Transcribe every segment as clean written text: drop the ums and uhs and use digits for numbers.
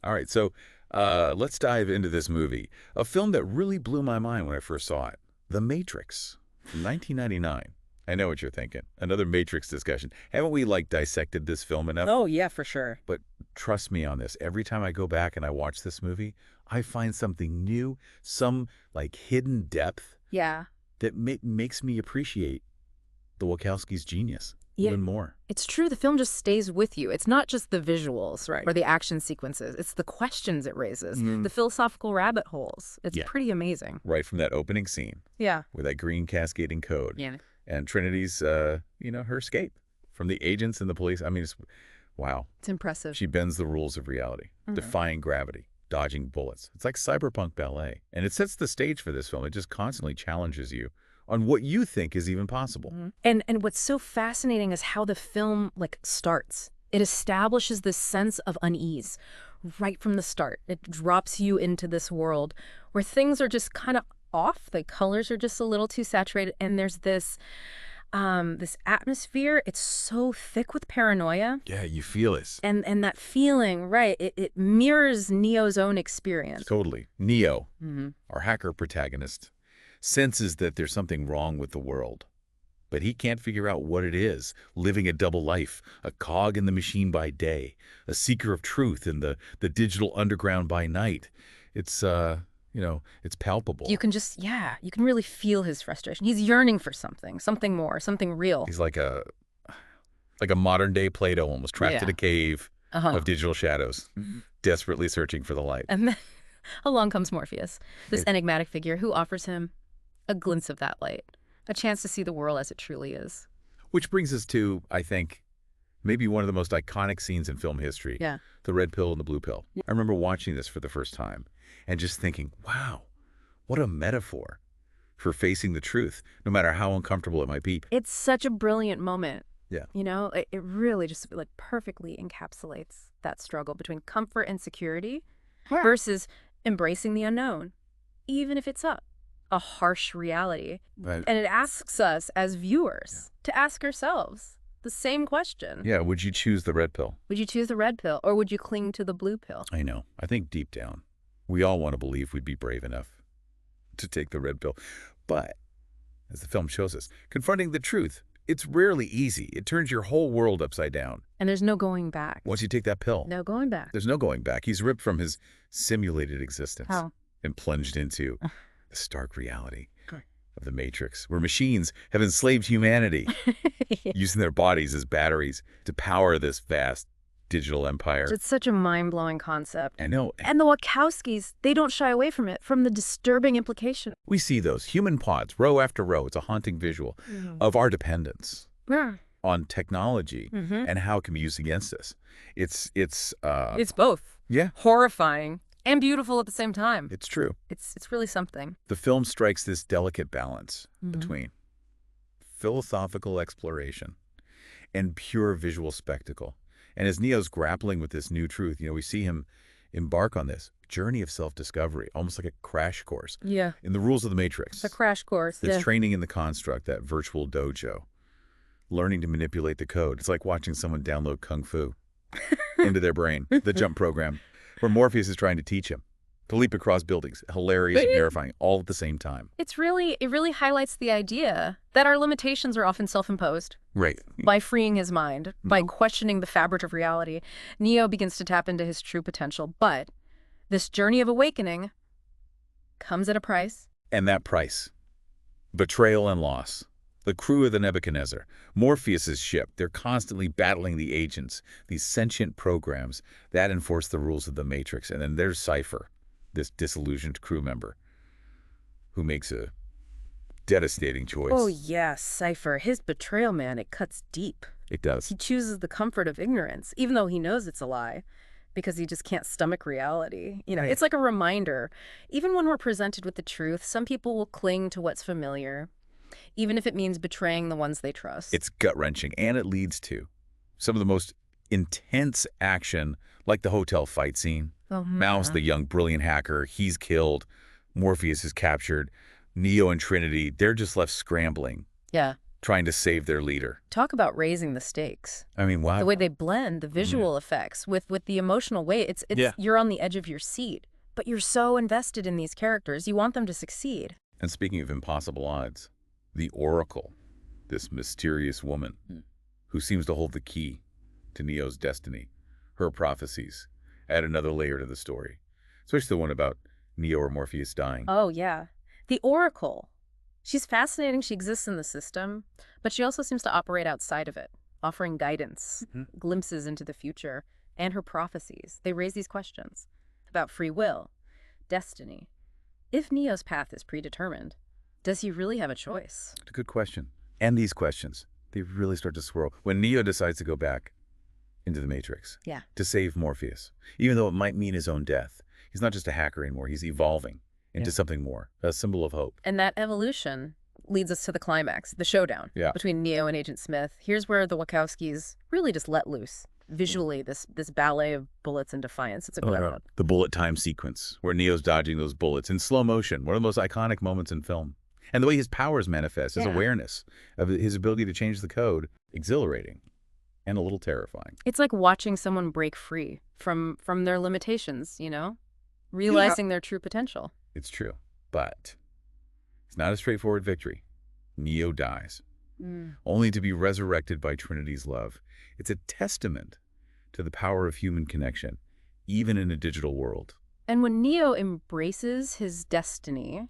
All right, so let's dive into this movie. A film that really blew my mind when I first saw it. The Matrix from 1999. I know what you're thinking. Another Matrix discussion. Haven't we, like, dissected this film enough? Oh, yeah, for sure. But trust me on this. Every time I go back and I watch this movie, I find something new, some, like, hidden depth Yeah. that makes me appreciate the Wachowski's genius even more. It's true. The film just stays with you. It's not just the visuals Right. or the action sequences. It's the questions it raises, the philosophical rabbit holes. It's pretty amazing. Right from that opening scene Yeah. with that green cascading code. Yeah. And Trinity's, her escape from the agents and the police. I mean, wow. It's impressive. She bends the rules of reality, defying gravity, dodging bullets. It's like cyberpunk ballet. And it sets the stage for this film. It just constantly challenges you on what you think is even possible. And what's so fascinating is how the film, starts. It establishes this sense of unease right from the start. It drops you into this world where things are just kind of off. The colors are just a little too saturated, and there's this atmosphere. It's so thick with paranoia. Yeah, you feel it. And that feeling, right, it mirrors Neo's own experience. Totally. Neo, our hacker protagonist, senses that there's something wrong with the world. But he can't figure out what it is, living a double life, a cog in the machine by day, a seeker of truth in the digital underground by night. It's, it's palpable. You can really feel his frustration. He's yearning for something more, something real. He's like a modern-day Plato, almost trapped in a cave of digital shadows, desperately searching for the light. And then along comes Morpheus, this enigmatic figure who offers him a glimpse of that light, a chance to see the world as it truly is. Which brings us to, I think, maybe one of the most iconic scenes in film history. Yeah. The red pill and the blue pill. I remember watching this for the first time and just thinking, wow, what a metaphor for facing the truth, no matter how uncomfortable it might be. It's such a brilliant moment. Yeah. It really just perfectly encapsulates that struggle between comfort and security versus embracing the unknown, even if it's a harsh reality. Right. And it asks us as viewers to ask ourselves the same question. Yeah, would you choose the red pill? Would you choose the red pill or would you cling to the blue pill? I know. I think deep down, we all want to believe we'd be brave enough to take the red pill. But, as the film shows us, confronting the truth, it's rarely easy. It turns your whole world upside down. And there's no going back. Once you take that pill. No going back. There's no going back. He's ripped from his simulated existence. How? And plunged into the stark reality of the Matrix, where machines have enslaved humanity, using their bodies as batteries to power this vast digital empire. It's such a mind-blowing concept. I know. And the Wachowskis, they don't shy away from it, from the disturbing implication. We see those human pods, row after row. It's a haunting visual of our dependence on technology and how it can be used against us. It's both. Yeah. Horrifying and beautiful at the same time. It's true. It's really something. The film strikes this delicate balance between philosophical exploration and pure visual spectacle. And as Neo's grappling with this new truth, we see him embark on this journey of self-discovery, almost like a crash course. Yeah. In the rules of the Matrix. It's a crash course. There's training in the construct, that virtual dojo, learning to manipulate the code. It's like watching someone download Kung Fu into their brain, the jump program, where Morpheus is trying to teach him to leap across buildings, hilarious and terrifying, all at the same time. It really highlights the idea that our limitations are often self-imposed. Right. By freeing his mind, by questioning the fabric of reality, Neo begins to tap into his true potential. But this journey of awakening comes at a price. And that price, betrayal and loss. The crew of the Nebuchadnezzar, Morpheus's ship, they're constantly battling the agents, these sentient programs that enforce the rules of the Matrix. And then there's Cypher, this disillusioned crew member who makes a devastating choice. Oh, yes, Cypher. His betrayal, man, it cuts deep. It does. He chooses the comfort of ignorance, even though he knows it's a lie, because he just can't stomach reality. Right. It's like a reminder. Even when we're presented with the truth, some people will cling to what's familiar, even if it means betraying the ones they trust. It's gut-wrenching, and it leads to some of the most intense action, like the hotel fight scene. Mouse, the young, brilliant hacker, he's killed. Morpheus is captured. Neo and Trinity, they're just left scrambling. Yeah. trying to save their leader. Talk about raising the stakes. I mean, wow. The way they blend the visual effects with the emotional weight. It's you're on the edge of your seat, but you're so invested in these characters. You want them to succeed. And speaking of impossible odds, the Oracle, this mysterious woman who seems to hold the key to Neo's destiny, her prophecies, add another layer to the story, especially the one about Neo or Morpheus dying. Oh, yeah. The Oracle. She's fascinating. She exists in the system, but she also seems to operate outside of it, offering guidance, glimpses into the future, and her prophecies. They raise these questions about free will, destiny. If Neo's path is predetermined, does he really have a choice? It's a good question. And these questions, they really start to swirl when Neo decides to go back into the Matrix to save Morpheus, even though it might mean his own death. He's not just a hacker anymore. He's evolving into something more, a symbol of hope. And that evolution leads us to the climax, the showdown between Neo and Agent Smith. Here's where the Wachowskis really just let loose. Visually, this ballet of bullets and defiance. It's incredible. The bullet time sequence where Neo's dodging those bullets in slow motion, one of the most iconic moments in film. And the way his powers manifest, his awareness of his ability to change the code, exhilarating and a little terrifying. It's like watching someone break free from their limitations, you know? Realizing their true potential. It's true, but it's not a straightforward victory. Neo dies, only to be resurrected by Trinity's love. It's a testament to the power of human connection, even in a digital world. And when Neo embraces his destiny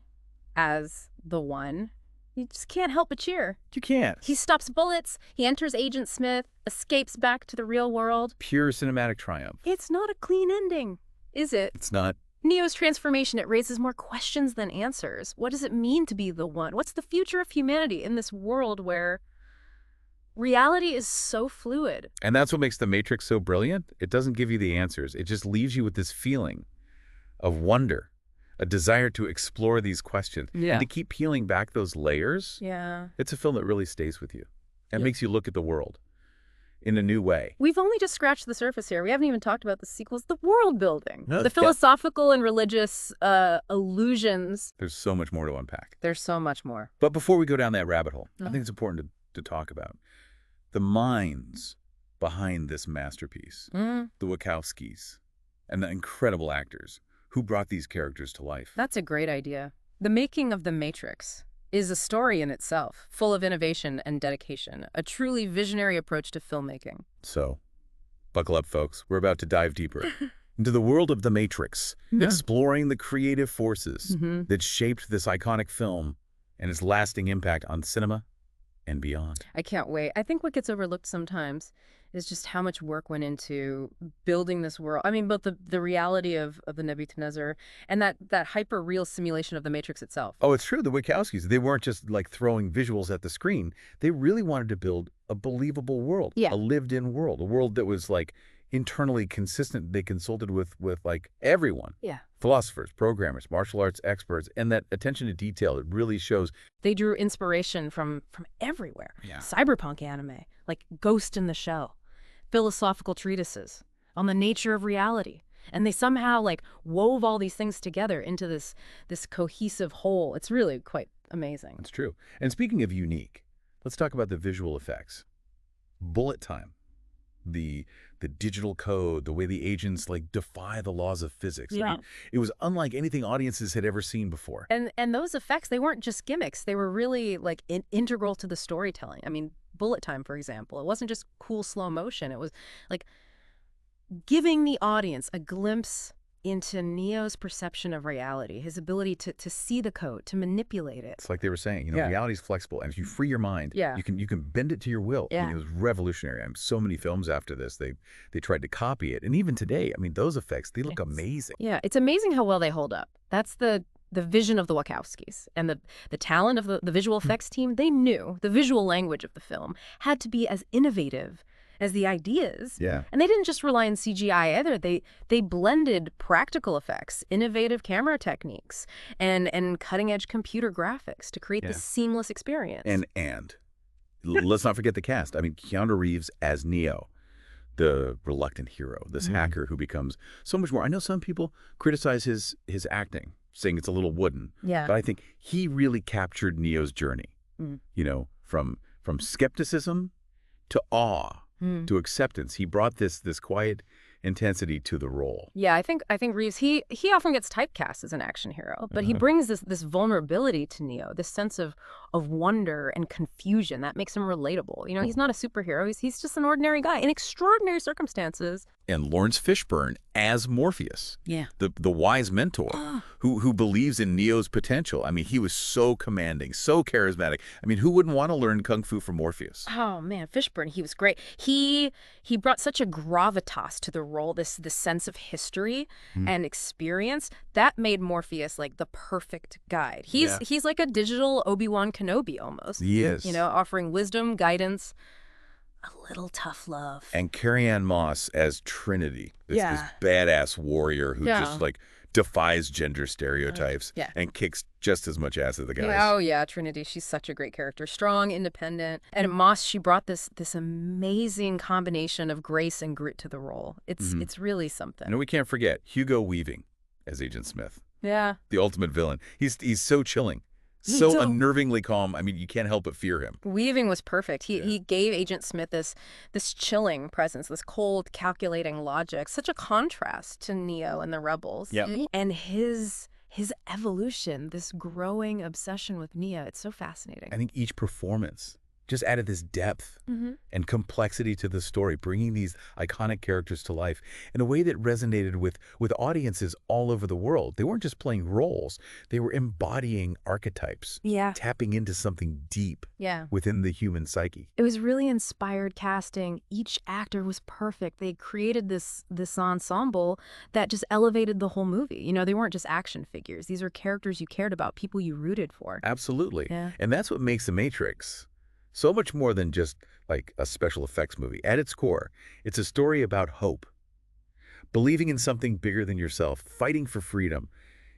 as the one, you just can't help but cheer. You can't. He stops bullets, he enters Agent Smith, escapes back to the real world. Pure cinematic triumph. It's not a clean ending, is it? It's not. Neo's transformation, it raises more questions than answers. What does it mean to be the one? What's the future of humanity in this world where reality is so fluid? And that's what makes The Matrix so brilliant. It doesn't give you the answers. It just leaves you with this feeling of wonder, a desire to explore these questions, and to keep peeling back those layers. Yeah. It's a film that really stays with you and makes you look at the world in a new way. We've only just scratched the surface here. We haven't even talked about the sequels, the world building, the philosophical and religious allusions. There's so much more to unpack. There's so much more. But before we go down that rabbit hole, I think it's important to talk about the minds behind this masterpiece, the Wachowskis, and the incredible actors who brought these characters to life. That's a great idea. The making of The Matrix is a story in itself, full of innovation and dedication, a truly visionary approach to filmmaking. So, buckle up, folks. We're about to dive deeper into the world of The Matrix, exploring the creative forces that shaped this iconic film and its lasting impact on cinema and beyond. I can't wait. I think what gets overlooked sometimes is just how much work went into building this world. I mean, both the reality of the Nebuchadnezzar and that hyper-real simulation of the Matrix itself. Oh, it's true. The Wachowskis, they weren't just like throwing visuals at the screen. They really wanted to build a believable world, a lived-in world, a world that was like internally consistent. They consulted with like everyone. Yeah. Philosophers, programmers, martial arts experts, and that attention to detail, it really shows. They drew inspiration from everywhere. Yeah. Cyberpunk anime, like Ghost in the Shell, philosophical treatises on the nature of reality. And they somehow like wove all these things together into this cohesive whole. It's really quite amazing. It's true. And speaking of unique, let's talk about the visual effects. Bullet time. The digital code, the way the agents like defy the laws of physics. Yeah. I mean, it was unlike anything audiences had ever seen before. And those effects, they weren't just gimmicks. They were really like integral to the storytelling. I mean, bullet time, for example, it wasn't just cool slow motion. It was like giving the audience a glimpse into Neo's perception of reality, his ability to see the code, to manipulate it. It's like they were saying, reality's flexible, and if you free your mind, you can bend it to your will. Yeah. I mean, it was revolutionary. I mean, so many films after this, they tried to copy it, and even today, I mean, those effects, they look amazing. Yeah, it's amazing how well they hold up. That's the vision of the Wachowskis and the talent of the visual effects team. They knew the visual language of the film had to be as innovative as the ideas. Yeah. And they didn't just rely on CGI either. They blended practical effects, innovative camera techniques, and cutting-edge computer graphics to create this seamless experience. And let's not forget the cast. I mean, Keanu Reeves as Neo, the reluctant hero, this hacker who becomes so much more. I know some people criticize his acting, saying it's a little wooden. Yeah. But I think he really captured Neo's journey, from From skepticism to awe Hmm. to acceptance. He brought this quiet intensity to the role. Yeah, I think Reeves, he often gets typecast as an action hero, but he brings this vulnerability to Neo, this sense of wonder and confusion that makes him relatable. He's not a superhero. He's just an ordinary guy in extraordinary circumstances. And Lawrence Fishburne as Morpheus, Yeah. the wise mentor who believes in Neo's potential. I mean, he was so commanding, so charismatic. I mean, who wouldn't want to learn kung fu from Morpheus? Oh man, Fishburne, he was great. He brought such a gravitas to the role, this sense of history and experience that made Morpheus like the perfect guide. Yeah. He's like a digital Obi-Wan Kenobi almost. He is. Offering wisdom, guidance, a little tough love. And Carrie-Anne Moss as Trinity, this Yeah. badass warrior who Yeah. just like defies gender stereotypes yeah. and kicks just as much ass as the guys. Oh yeah, Trinity. She's such a great character, strong, independent. And Moss, she brought this amazing combination of grace and grit to the role. It's really something. And we can't forget Hugo Weaving as Agent Smith, Yeah. the ultimate villain. He's so chilling, He's so so- unnervingly calm. I mean, you can't help but fear him. Weaving was perfect. He gave Agent Smith this chilling presence, this cold, calculating logic, such a contrast to Neo and the rebels. Yep. And his evolution, this growing obsession with Neo, it's so fascinating. I think each performance just added this depth and complexity to the story, bringing these iconic characters to life in a way that resonated with audiences all over the world. They weren't just playing roles, they were embodying archetypes, Yeah. tapping into something deep Yeah. within the human psyche. It was really inspired casting. Each actor was perfect. They created this ensemble that just elevated the whole movie. They weren't just action figures. These are characters you cared about, people you rooted for. Absolutely. Yeah. And that's what makes The Matrix so much more than just like a special effects movie. At its core, it's a story about hope, believing in something bigger than yourself, fighting for freedom,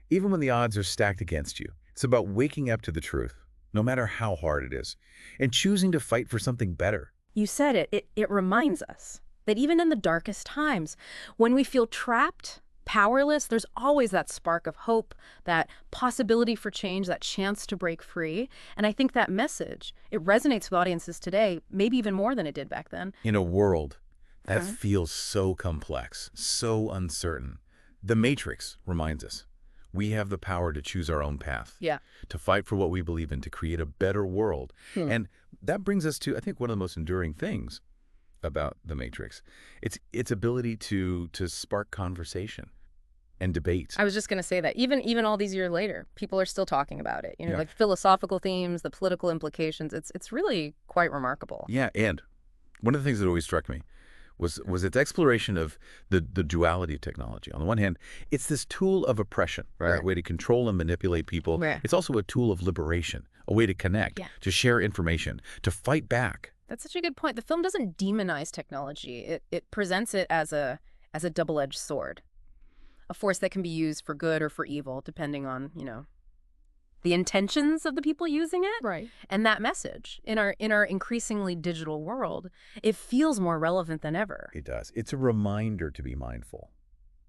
even when the odds are stacked against you. It's about waking up to the truth, no matter how hard it is, and choosing to fight for something better. You said it. It reminds us that even in the darkest times, when we feel trapped, powerless, there's always that spark of hope, that possibility for change, that chance to break free. And I think that message, it resonates with audiences today, maybe even more than it did back then. In a world that Okay. feels so complex, so uncertain, The Matrix reminds us we have the power to choose our own path, Yeah. to fight for what we believe in, to create a better world. And that brings us to, I think, one of the most enduring things about The Matrix. It's its ability to spark conversation and debate. I was just going to say that even all these years later, people are still talking about it. Yeah. Like philosophical themes, the political implications. It's really quite remarkable. Yeah, and one of the things that always struck me was its exploration of the duality of technology. On the one hand, it's this tool of oppression, right? Right. A way to control and manipulate people. Right. It's also a tool of liberation, a way to connect, Yeah. to share information, to fight back. That's such a good point. The film doesn't demonize technology. It presents it as a double-edged sword, a force that can be used for good or for evil, depending on the intentions of the people using it. Right. And that message in our increasingly digital world, it feels more relevant than ever. It does. It's a reminder to be mindful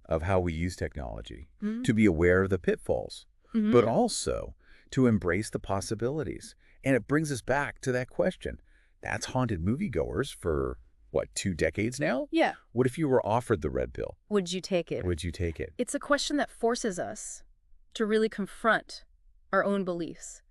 of how we use technology, Mhm. to be aware of the pitfalls, Mhm. but also to embrace the possibilities. And it brings us back to that question. That's haunted moviegoers for, what, 2 decades now? Yeah. What if you were offered the red pill? Would you take it? Would you take it? It's a question that forces us to really confront our own beliefs,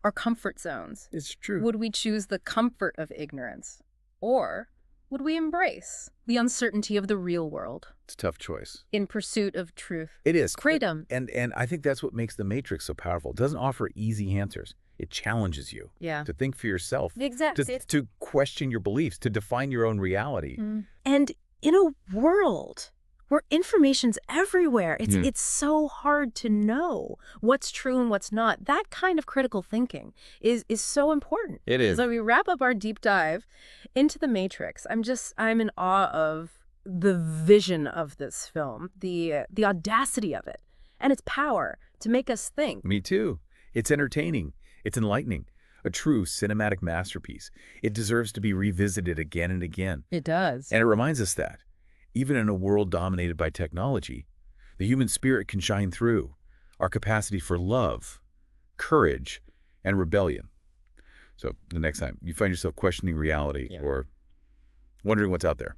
our comfort zones. It's true. Would we choose the comfort of ignorance? Or would we embrace the uncertainty of the real world It's a tough choice. in pursuit of truth? It is. Kratom. And I think that's what makes The Matrix so powerful. It doesn't offer easy answers. It challenges you Yeah. to think for yourself, Exactly. to question your beliefs, to define your own reality. And in a world where information's everywhere, Hmm. it's so hard to know what's true and what's not. That kind of critical thinking is so important. It is. So we wrap up our deep dive into The Matrix. I'm in awe of the vision of this film, the audacity of it, and its power to make us think. Me too. It's entertaining. It's enlightening. A true cinematic masterpiece. It deserves to be revisited again and again. It does. And it reminds us that, even in a world dominated by technology, the human spirit can shine through. Our capacity for love, courage, and rebellion. So the next time you find yourself questioning reality or wondering what's out there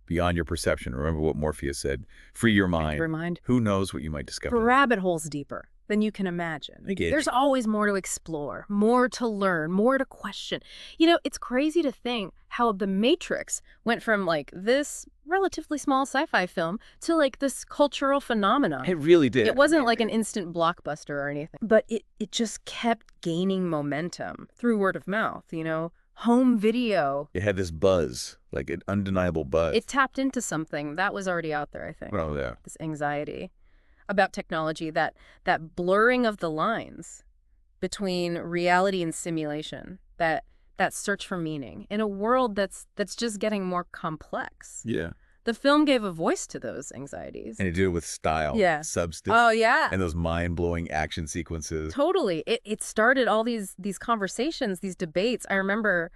beyond your perception, remember what Morpheus said, free your mind. Your mind. Who knows what you might discover. Rabbit holes deeper than you can imagine. I get There's you. always more to explore, more to learn, more to question. You know, it's crazy to think how The Matrix went from like this relatively small sci-fi film to like this cultural phenomenon. It really did. It wasn't like an instant blockbuster or anything, but it just kept gaining momentum through word of mouth, you know? Home video. It had this buzz, like an undeniable buzz. It tapped into something that was already out there, I think. Oh, yeah. This anxiety about technology, that blurring of the lines between reality and simulation, that search for meaning in a world that's just getting more complex. Yeah. The film gave a voice to those anxieties. And it did it with style, substance, Oh, yeah. and those mind-blowing action sequences. Totally. It started all these conversations, these debates. I remember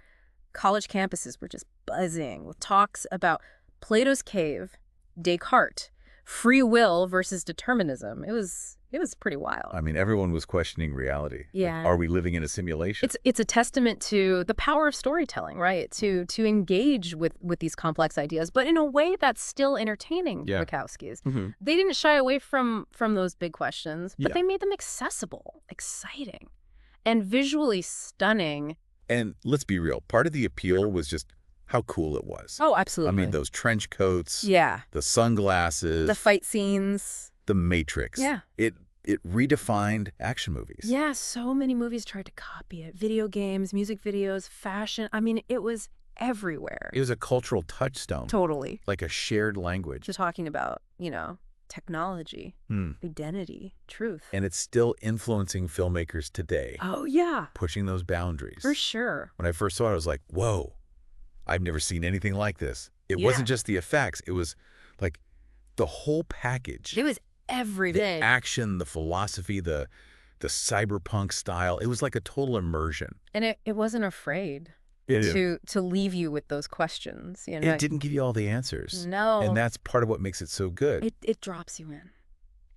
college campuses were just buzzing with talks about Plato's cave, Descartes, free will versus determinism. It was pretty wild. I mean, everyone was questioning reality. Yeah. Like, are we living in a simulation? It's a testament to the power of storytelling, right? To engage with these complex ideas, but in a way that's still entertaining, Wachowskis. Mm-hmm. They didn't shy away from those big questions, but Yeah. they made them accessible, exciting, and visually stunning. And let's be real, part of the appeal was just how cool it was. Oh, absolutely. I mean, those trench coats, Yeah. the sunglasses, The fight scenes. the Matrix. Yeah. It redefined action movies. Yeah, so many movies tried to copy it. Video games, music videos, fashion. I mean, it was everywhere. It was a cultural touchstone. Totally. Like a shared language. Just talking about, you know, technology, identity, truth. And it's still influencing filmmakers today. Oh, yeah. Pushing those boundaries. For sure. When I first saw it, I was like, whoa, I've never seen anything like this. It Yeah. wasn't just the effects. It was like the whole package. It was every The bit. action, the philosophy, the cyberpunk style. It was like a total immersion. And it wasn't afraid It to leave you with those questions. You know? didn't give you all the answers. No. And that's part of what makes it so good. It drops you in.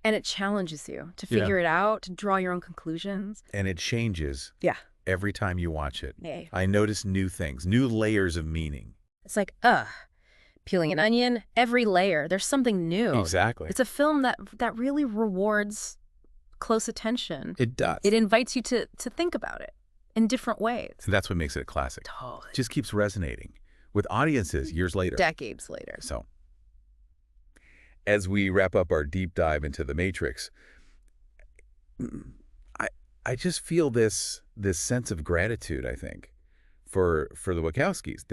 And it challenges you to Yeah. figure it out, to draw your own conclusions. And it changes Yeah. every time you watch it. Yeah. I notice new things, new layers of meaning. It's like, peeling an onion, every layer, there's something new. Exactly. It's a film that really rewards close attention. It does. It invites you to think about it in different ways. And that's what makes it a classic. Totally. It just keeps resonating with audiences years later. Decades later. So, as we wrap up our deep dive into The Matrix, I just feel this sense of gratitude, I think, for the Wachowskis.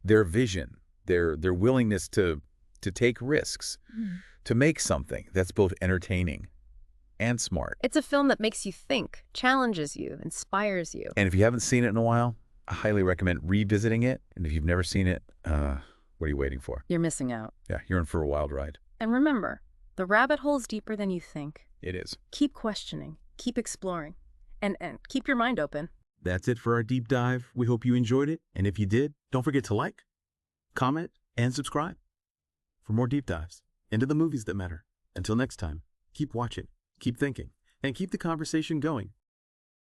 Their vision, their willingness to take risks, to make something that's both entertaining and smart. It's a film that makes you think, challenges you, inspires you. And if you haven't seen it in a while, I highly recommend revisiting it. And if you've never seen it, what are you waiting for? You're missing out. Yeah, you're in for a wild ride. And remember, the rabbit hole's deeper than you think. It is. Keep questioning, keep exploring, and keep your mind open. That's it for our deep dive. We hope you enjoyed it. And if you did, don't forget to like, comment, and subscribe for more deep dives into the movies that matter. Until next time, keep watching, keep thinking, and keep the conversation going